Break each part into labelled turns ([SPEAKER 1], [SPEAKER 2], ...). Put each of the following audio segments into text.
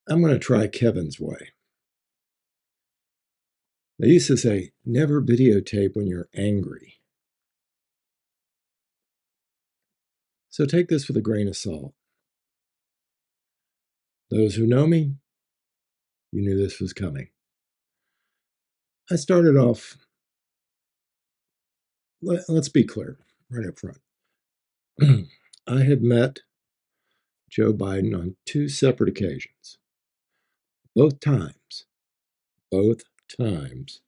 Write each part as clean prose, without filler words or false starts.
[SPEAKER 1] I'm going to try Kevin's way. They used to say, never videotape when you're angry. So take this with a grain of salt. Those who know me, you knew this was coming. I started off, let's be clear right up front. I had met Joe Biden on two separate occasions. Both times, both times,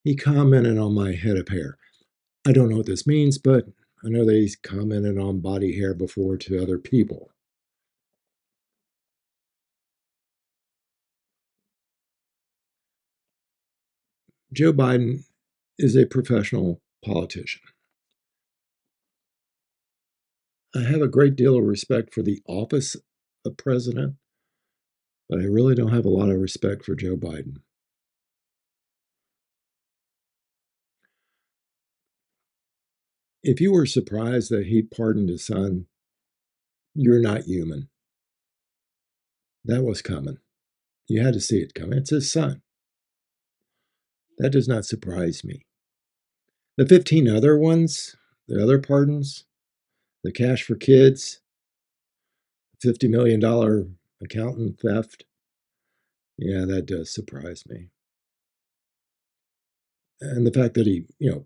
[SPEAKER 1] he commented on my head of hair. I don't know what this means, but I know that he's commented on body hair before to other people. Joe Biden is a professional politician. I have a great deal of respect for the office of president, but I really don't have a lot of respect for Joe Biden. If you were surprised that he pardoned his son, you're not human. That was coming. You had to see it coming. It's his son. That does not surprise me. The 15 other ones, the other pardons, the cash for kids, $50 million accountant theft, yeah, that does surprise me. And the fact that he,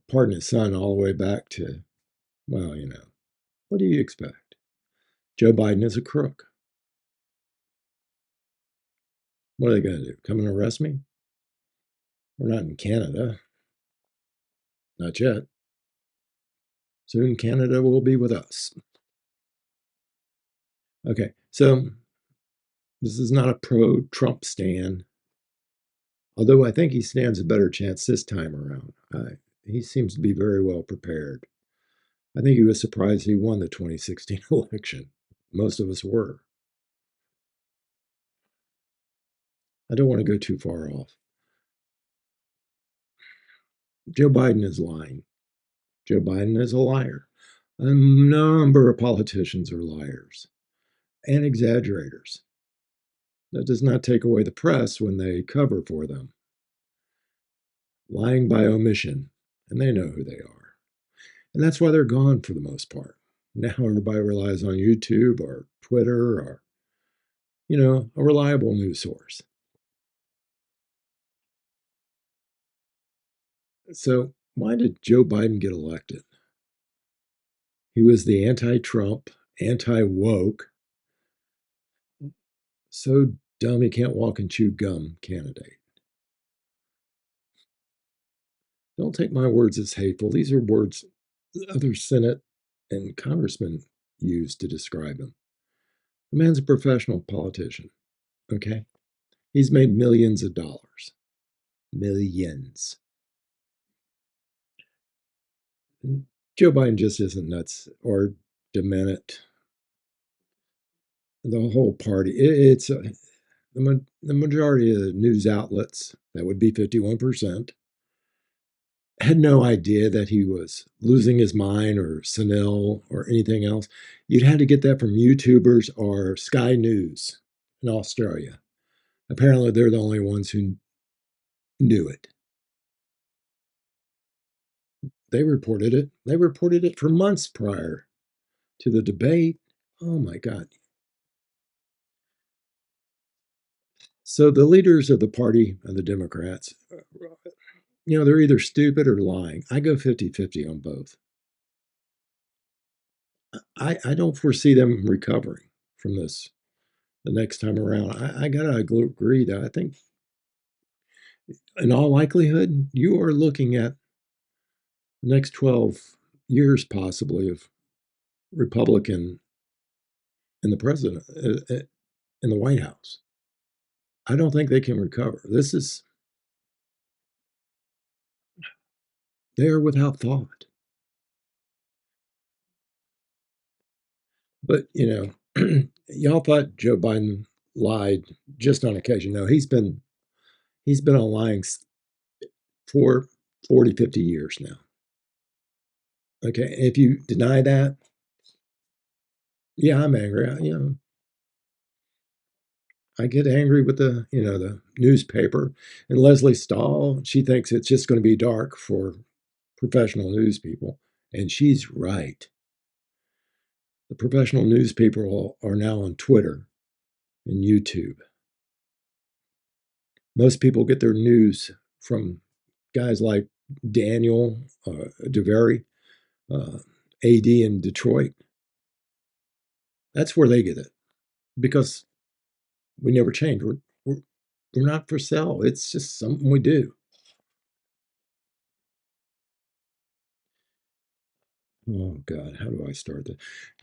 [SPEAKER 1] pardoned his son all the way back to, well, what do you expect? Joe Biden is a crook. What are they going to do? Come and arrest me? We're not in Canada. Not yet. Soon Canada will be with us. Okay, so this is not a pro Trump stand, although I think he stands a better chance this time around. He seems to be very well prepared. I think he was surprised he won the 2016 election. Most of us were. I don't want to go too far off. Joe Biden is lying. Joe Biden is a liar. A number of politicians are liars and exaggerators. That does not take away the press when they cover for them. Lying by omission, and they know who they are. And that's why they're gone for the most part. Now everybody relies on YouTube or Twitter or, a reliable news source. So why did Joe Biden get elected? He was the anti-Trump, anti-woke, so dumb he can't walk and chew gum candidate. Don't take my words as hateful. These are words other Senate and congressmen use to describe him. The man's a professional politician, okay? He's made millions of dollars. Millions. Joe Biden just isn't nuts or demented. The whole party, it's the majority of the news outlets, that would be 51%, had no idea that he was losing his mind or senile or anything else. You'd had to get that from YouTubers or Sky News in Australia. Apparently, they're the only ones who knew it. They reported it. They reported it for months prior to the debate. Oh my God. So the leaders of the party of the Democrats, they're either stupid or lying. I go 50-50 on both. I don't foresee them recovering from this the next time around. I got to agree that I think, in all likelihood, you are looking at the next 12 years possibly of Republican in the president, in the White House. I don't think they can recover. They are without thought. But, y'all thought Joe Biden lied just on occasion. No, he's been on lying for 40, 50 years now. Okay, if you deny that, yeah, I'm angry. I get angry with the newspaper. And Leslie Stahl, she thinks it's just going to be dark for professional news people. And she's right. The professional news people are now on Twitter and YouTube. Most people get their news from guys like Daniel DeVere, uh, AD in Detroit. That's where they get it because we never change. We're, we're not for sale. It's just something we do. Oh, God, how do I start that?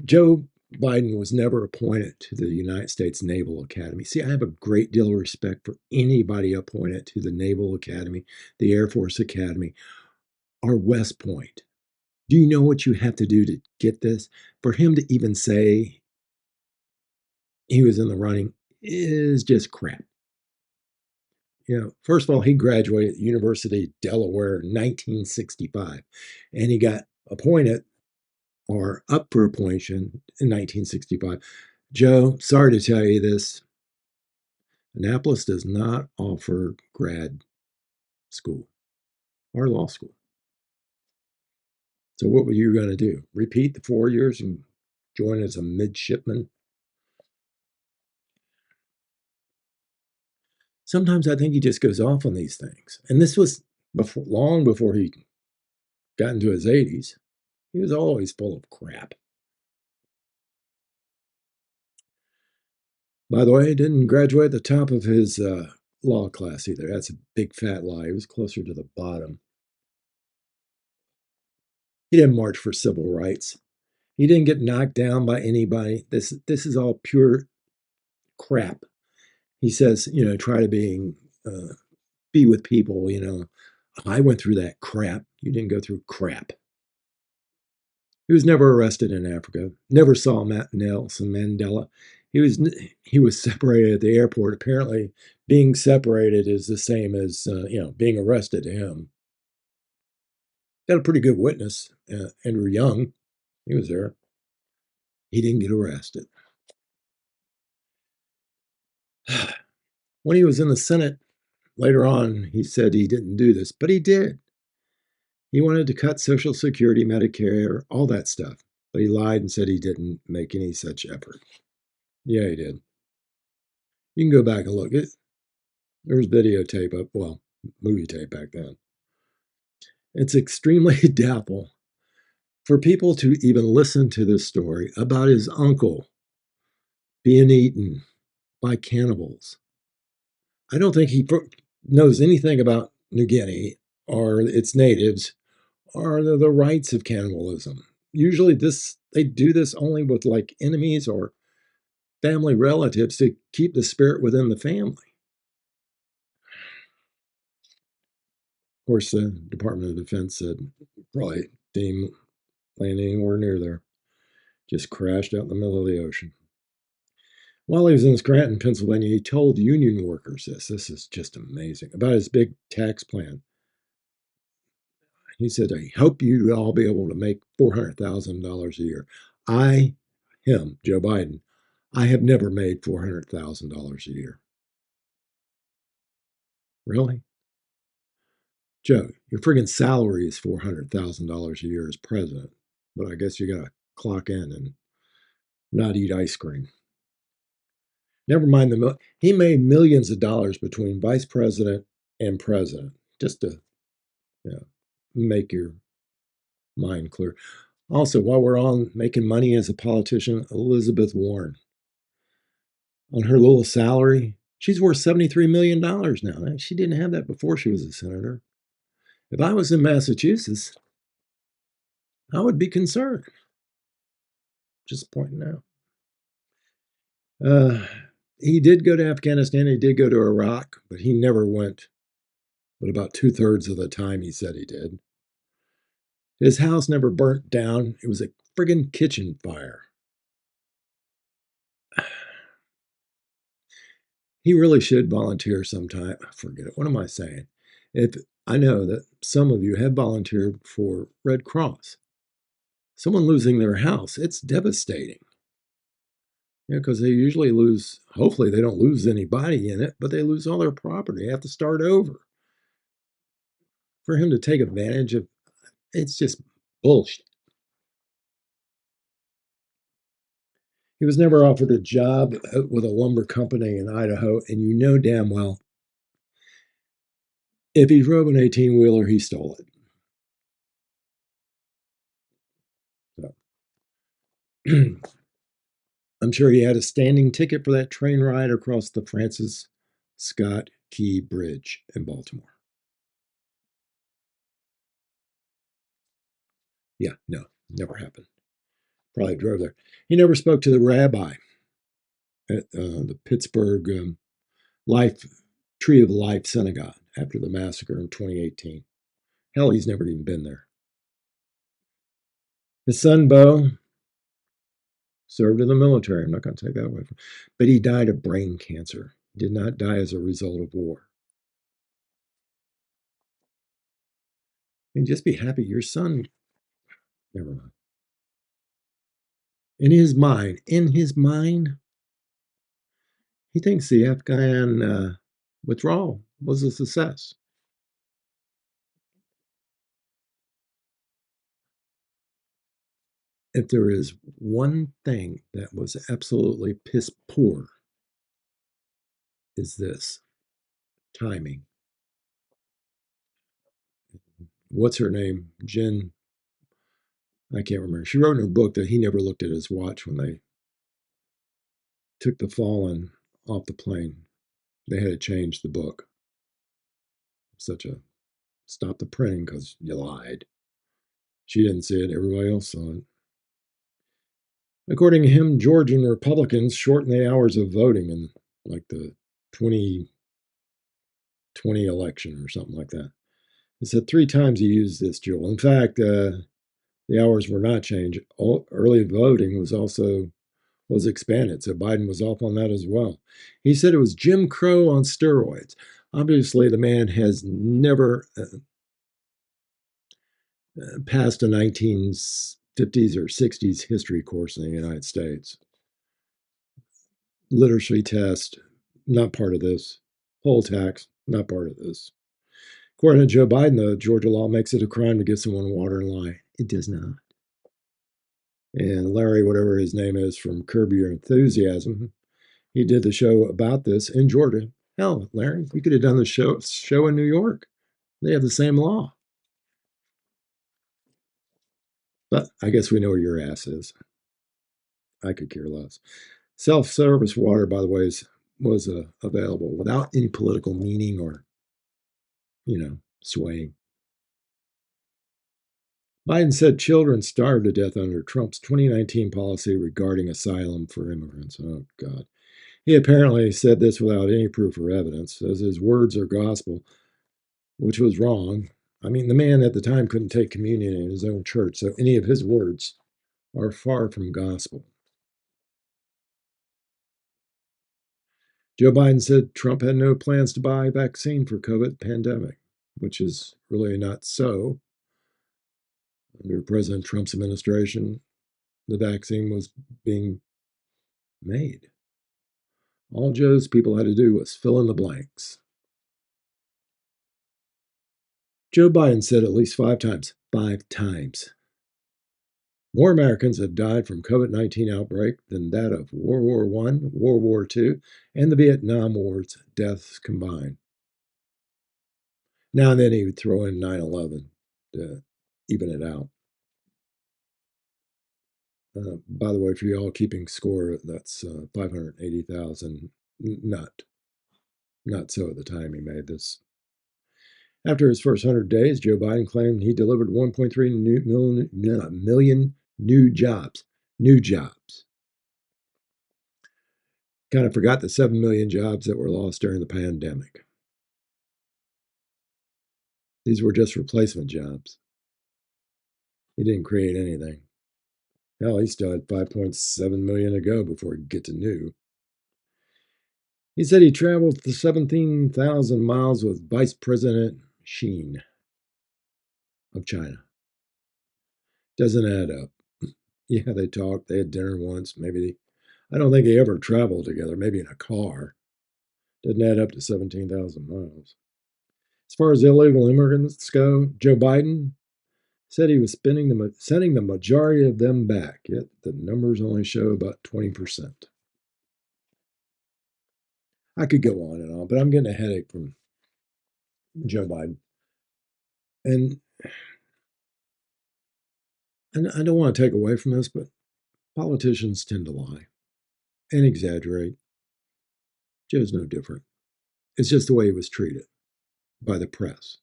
[SPEAKER 1] Joe Biden was never appointed to the United States Naval Academy. See, I have a great deal of respect for anybody appointed to the Naval Academy, the Air Force Academy, or West Point. Do you know what you have to do to get this? For him to even say he was in the running is just crap. First of all, he graduated at the University of Delaware in 1965, and he got appointed or up for appointment in 1965. Joe, sorry to tell you this, Annapolis does not offer grad school or law school. So what were you going to do? Repeat the 4 years and join as a midshipman? Sometimes I think he just goes off on these things. And this was long before he got into his 80s. He was always full of crap. By the way, he didn't graduate at the top of his law class either. That's a big fat lie. He was closer to the bottom. He didn't march for civil rights. He didn't get knocked down by anybody. This is all pure crap. He says, try to be with people. I went through that crap. You didn't go through crap. He was never arrested in Africa. Never saw Nelson Mandela. He was separated at the airport. Apparently, being separated is the same as being arrested to him. Got a pretty good witness, Andrew Young. He was there. He didn't get arrested. When he was in the Senate later on, he said he didn't do this, but he did. He wanted to cut Social Security, Medicare, all that stuff, but he lied and said he didn't make any such effort. Yeah, he did. You can go back and look. There's videotape up, well, movie tape back then. It's extremely doubtful for people to even listen to this story about his uncle being eaten by cannibals. I don't think he knows anything about New Guinea or its natives or the rights of cannibalism. Usually they do this only with like enemies or family relatives to keep the spirit within the family. Of course, the Department of Defense said probably didn't land anywhere near there. Just crashed out in the middle of the ocean. While he was in Scranton, Pennsylvania, he told union workers this. This is just amazing about his big tax plan. He said, I hope you all be able to make $400,000 a year. Joe Biden, I have never made $400,000 a year. Really? Joe, your friggin' salary is $400,000 a year as president, but I guess you got to clock in and not eat ice cream. Never mind he made millions of dollars between vice president and president, just to make your mind clear. Also, while we're on making money as a politician, Elizabeth Warren, on her little salary, she's worth $73 million now. She didn't have that before she was a senator. If I was in Massachusetts, I would be concerned. Just pointing out. He did go to Afghanistan. He did go to Iraq, but he never went. But about 2/3 of the time he said he did. His house never burnt down. It was a friggin' kitchen fire. He really should volunteer sometime. Forget it. What am I saying? If I know that some of you have volunteered for Red Cross, someone losing their house, it's devastating. Yeah, because they usually lose, hopefully, they don't lose anybody in it, but they lose all their property. They have to start over. For him to take advantage of it's just bullshit. He was never offered a job with a lumber company in Idaho, and you know damn well if he drove an 18 wheeler, he stole it. So I'm sure he had a standing ticket for that train ride across the Francis Scott Key Bridge in Baltimore. Yeah, no, never happened. Probably drove there. He never spoke to the rabbi at the Pittsburgh Life Tree of Life Synagogue after the massacre in 2018. Hell, he's never even been there. His son, Bo, served in the military. I'm not going to take that away from him. But he died of brain cancer. He did not die as a result of war. I mean, just be happy your son, never mind. In his mind, he thinks the Afghan withdrawal was a success. If there is one thing that was absolutely piss poor, is this timing. What's her name? Jen, I can't remember. She wrote in her book that he never looked at his watch when they took the fallen off the plane. They had to change the book. Such a stop the printing because you lied. She didn't see it, everybody else saw it. According to him, Georgian Republicans shortened the hours of voting in like the 2020 election or something like that. He said 3 times he used this, Joel. In fact, the hours were not changed. Early voting was expanded, so Biden was off on that as well. He said it was Jim Crow on steroids. Obviously, the man has never passed a 1950s or 60s history course in the United States. Literacy test, not part of this. Poll tax, not part of this. According to Joe Biden, the Georgia law makes it a crime to give someone water and lie. It does not. And Larry, whatever his name is from Curb Your Enthusiasm, he did the show about this in Georgia. Hell, Larry, you could have done the show in New York. They have the same law. But I guess we know where your ass is. I could care less. Self-service water, by the way, was available without any political meaning or, swaying. Biden said children starved to death under Trump's 2019 policy regarding asylum for immigrants. Oh, God. He apparently said this without any proof or evidence, says his words are gospel, which was wrong. I mean, the man at the time couldn't take communion in his own church, so any of his words are far from gospel. Joe Biden said Trump had no plans to buy a vaccine for COVID pandemic, which is really not so. Under President Trump's administration, the vaccine was being made. All Joe's people had to do was fill in the blanks. Joe Biden said at least 5 times, more Americans have died from COVID-19 outbreak than that of World War I, World War II, and the Vietnam War's deaths combined. Now and then he would throw in 9/11 to even it out. By the way, for you all keeping score, that's 580,000. Not so at the time he made this. After his first 100 days, Joe Biden claimed he delivered 1.3 million new jobs. New jobs. Kind of forgot the 7 million jobs that were lost during the pandemic. These were just replacement jobs. He didn't create anything. Hell, he still had 5.7 million to go before he'd get to new. He said he traveled the 17,000 miles with Vice President Xi of China. Doesn't add up. Yeah, they talked. They had dinner once. Maybe I don't think they ever traveled together, maybe in a car. Doesn't add up to 17,000 miles. As far as illegal immigrants go, Joe Biden said he was sending the majority of them back, yet the numbers only show about 20%. I could go on and on, but I'm getting a headache from Joe Biden. And, and I don't want to take away from this, but politicians tend to lie and exaggerate. Joe's no different. It's just the way he was treated by the press.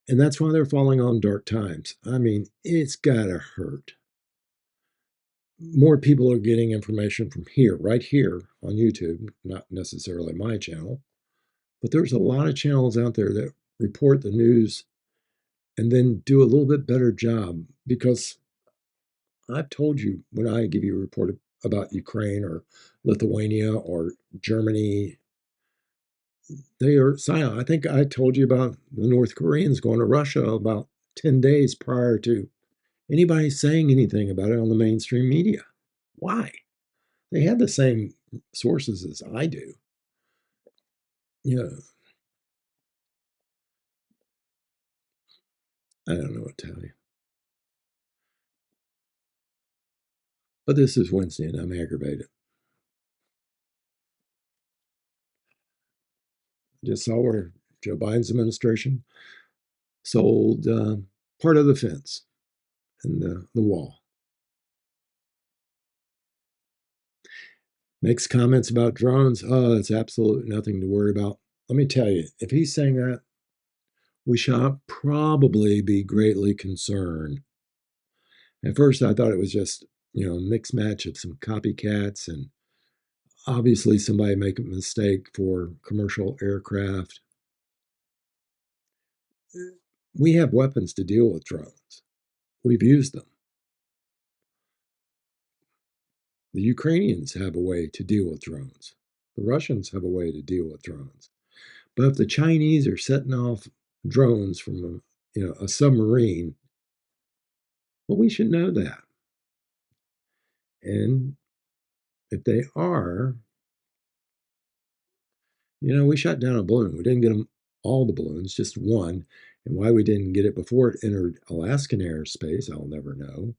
[SPEAKER 1] And that's why they're falling on dark times. I mean, it's got to hurt. More people are getting information from here, right here on YouTube, not necessarily my channel, but there's a lot of channels out there that report the news and then do a little bit better job because I've told you when I give you a report about Ukraine or Lithuania or Germany, they are silent. I think I told you about the North Koreans going to Russia about 10 days prior to anybody saying anything about it on the mainstream media. Why? They had the same sources as I do. You know, I don't know what to tell you. But this is Wednesday and I'm aggravated. Just saw where Joe Biden's administration sold part of the fence and the wall. Makes comments about drones. Oh, it's absolutely nothing to worry about. Let me tell you, if he's saying that, we shall probably be greatly concerned. At first, I thought it was just, a mixed match of some copycats and obviously somebody make a mistake for commercial aircraft. We have weapons to deal with drones. We've used them. The Ukrainians have a way to deal with drones. The Russians have a way to deal with drones. But if the Chinese are setting off drones from a submarine, well, we should know that. And if they are, we shot down a balloon. We didn't get them all the balloons, just one. And why we didn't get it before it entered Alaskan airspace, I'll never know.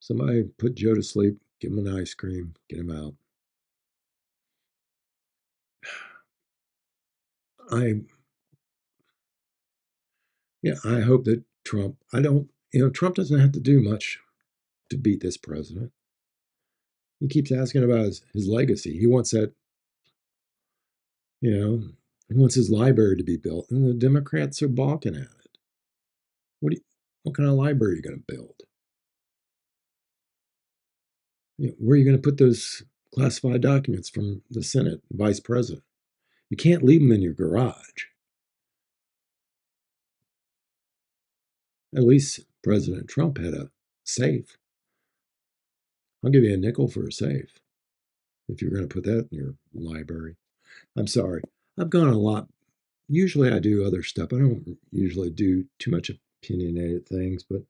[SPEAKER 1] Somebody put Joe to sleep, give him an ice cream, get him out. I I hope that Trump doesn't have to do much to beat this president. He keeps asking about his legacy. He wants that, you know, he wants his library to be built, and the Democrats are balking at it. What kind of library are you going to build? Where are you going to put those classified documents from the Senate, Vice President? You can't leave them in your garage. At least President Trump had a safe. I'll give you a nickel for a safe if you're going to put that in your library. I'm sorry. I've gone a lot. Usually I do other stuff. I don't usually do too much opinionated things, but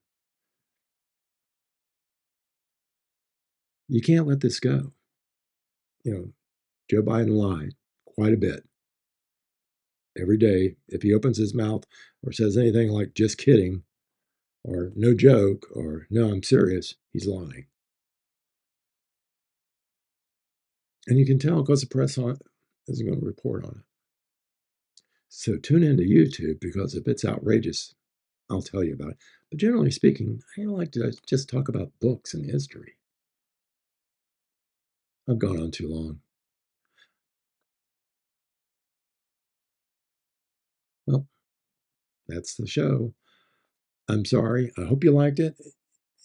[SPEAKER 1] you can't let this go. Joe Biden lied quite a bit every day. If he opens his mouth or says anything like just kidding or no joke or no, I'm serious, he's lying. And you can tell because the press isn't going to report on it. So tune into YouTube because if it's outrageous, I'll tell you about it. But generally speaking, I like to just talk about books and history. I've gone on too long. Well, that's the show. I'm sorry. I hope you liked it.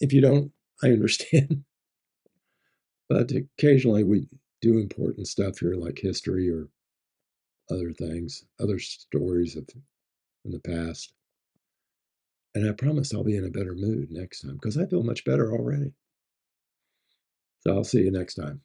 [SPEAKER 1] If you don't, I understand. But occasionally we do important stuff here like history or other things, other stories of in the past. And I promise I'll be in a better mood next time because I feel much better already. So I'll see you next time.